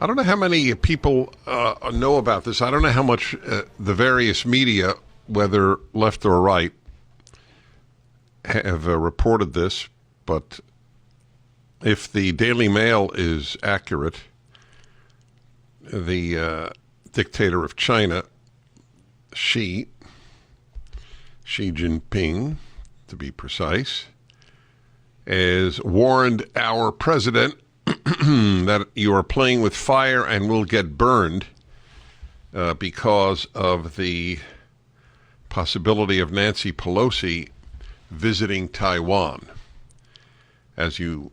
I don't know how many people know about this. I don't know how much the various media, whether left or right, have reported this, but if the Daily Mail is accurate, the dictator of China, Xi Jinping, to be precise, has warned our president that you are playing with fire and will get burned because of the possibility of Nancy Pelosi visiting Taiwan. As you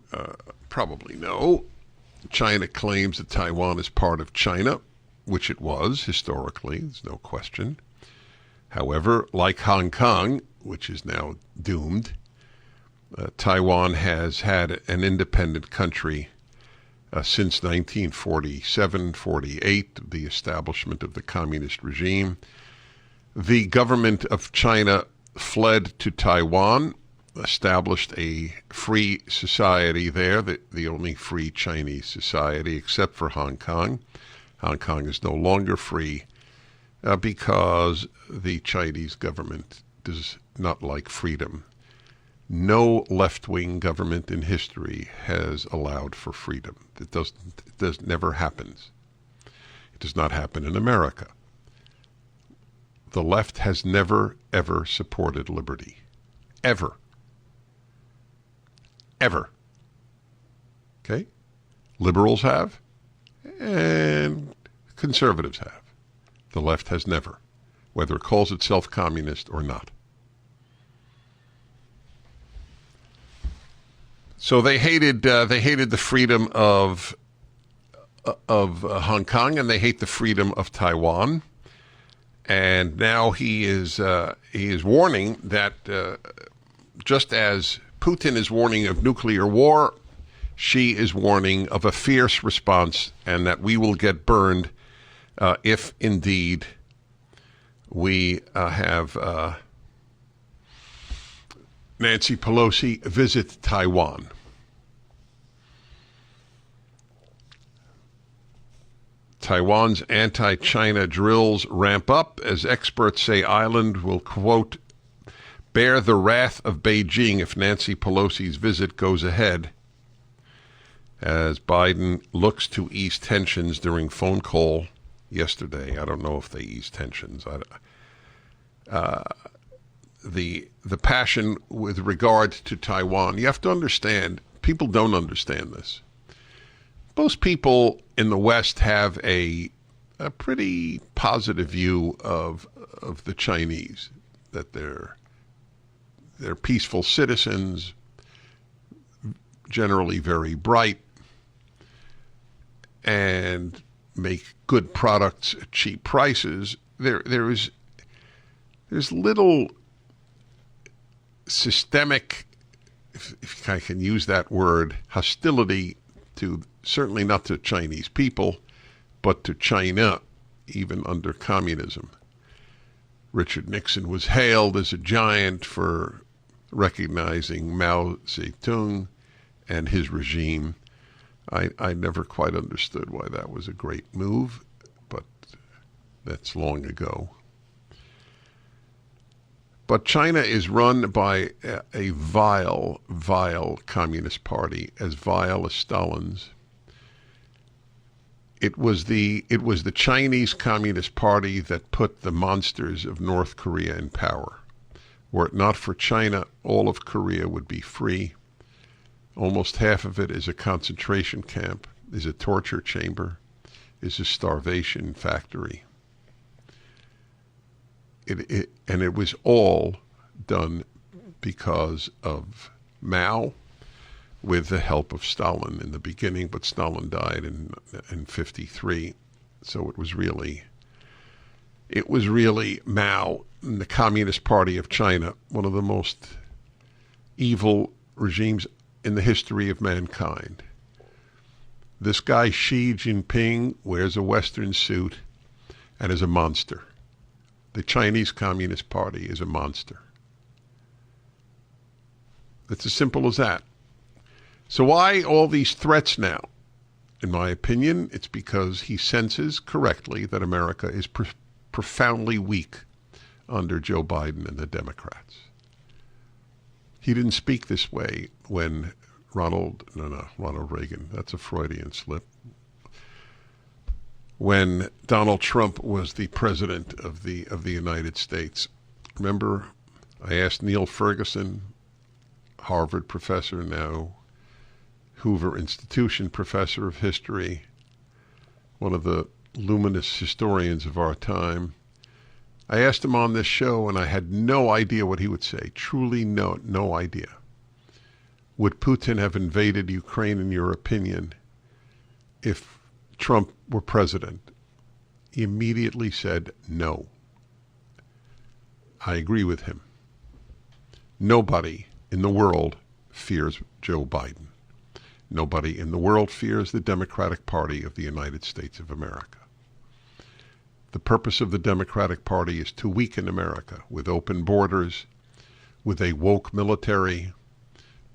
probably know, China claims that Taiwan is part of China, which it was historically, there's no question. However, like Hong Kong, which is now doomed, Taiwan has had an independent country since 1947-48, the establishment of the communist regime. The government of China fled to Taiwan, established a free society there, the only free Chinese society except for Hong Kong. Hong Kong is no longer free because the Chinese government does not like freedom. No left-wing government in history has allowed for freedom. It never happens. It does not happen in America. The left has never, ever supported liberty. Ever. Ever. Okay? Liberals have, and conservatives have. The left has never, whether it calls itself communist or not. So they hated the freedom of Hong Kong, and they hate the freedom of Taiwan. And now he is warning that just as Putin is warning of nuclear war, Xi is warning of a fierce response, and that we will get burned if indeed we have Nancy Pelosi visit Taiwan. Taiwan's anti-China drills ramp up as experts say island will, quote, bear the wrath of Beijing if Nancy Pelosi's visit goes ahead, as Biden looks to ease tensions during phone call yesterday. I don't know if they ease tensions. The passion with regard to Taiwan, you have to understand, people don't understand this. Most people in the West have a pretty positive view of the Chinese, that they're peaceful citizens, generally very bright, and make good products at cheap prices. There's little systemic, if I can use that word, hostility to, certainly not to Chinese people, but to China, even under communism. Richard Nixon was hailed as a giant for recognizing Mao Zedong and his regime. I never quite understood why that was a great move, but that's long ago. But China is run by a vile, vile communist party, as vile as Stalin's. It was the Chinese Communist Party that put the monsters of North Korea in power. Were it not for China, all of Korea would be free. Almost half of it is a concentration camp, is a torture chamber, is a starvation factory. And it was all done because of Mao, with the help of Stalin in the beginning, but Stalin died in 1953, so it was really Mao and the Communist Party of China, one of the most evil regimes in the history of mankind. This guy Xi Jinping wears a Western suit and is a monster. The Chinese Communist Party is a monster. It's as simple as that. So why all these threats now? In my opinion, it's because he senses correctly that America is profoundly weak under Joe Biden and the Democrats. He didn't speak this way when Ronald Reagan, that's a Freudian slip. When Donald Trump was the president of the United States. Remember, I asked Neil Ferguson, Harvard professor, now Hoover Institution professor of history, one of the luminous historians of our time. I asked him on this show, and I had no idea what he would say. Truly no idea. Would Putin have invaded Ukraine, in your opinion, if Trump were president? He immediately said no. I agree with him. Nobody in the world fears Joe Biden. Nobody in the world fears the Democratic Party of the United States of America. The purpose of the Democratic Party is to weaken America with open borders, with a woke military,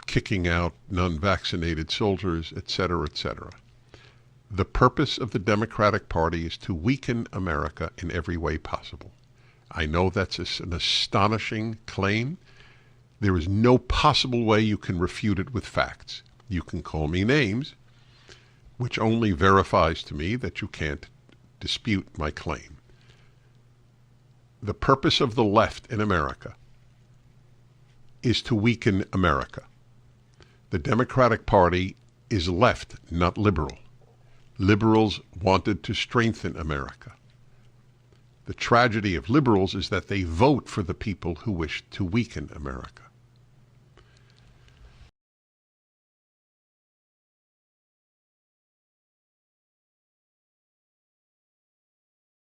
kicking out non-vaccinated soldiers, etc., etc. The purpose of the Democratic Party is to weaken America in every way possible. I know that's an astonishing claim. There is no possible way you can refute it with facts. You can call me names, which only verifies to me that you can't dispute my claim. The purpose of the left in America is to weaken America. The Democratic Party is left, not liberal. Liberals wanted to strengthen America. The tragedy of liberals is that they vote for the people who wish to weaken America.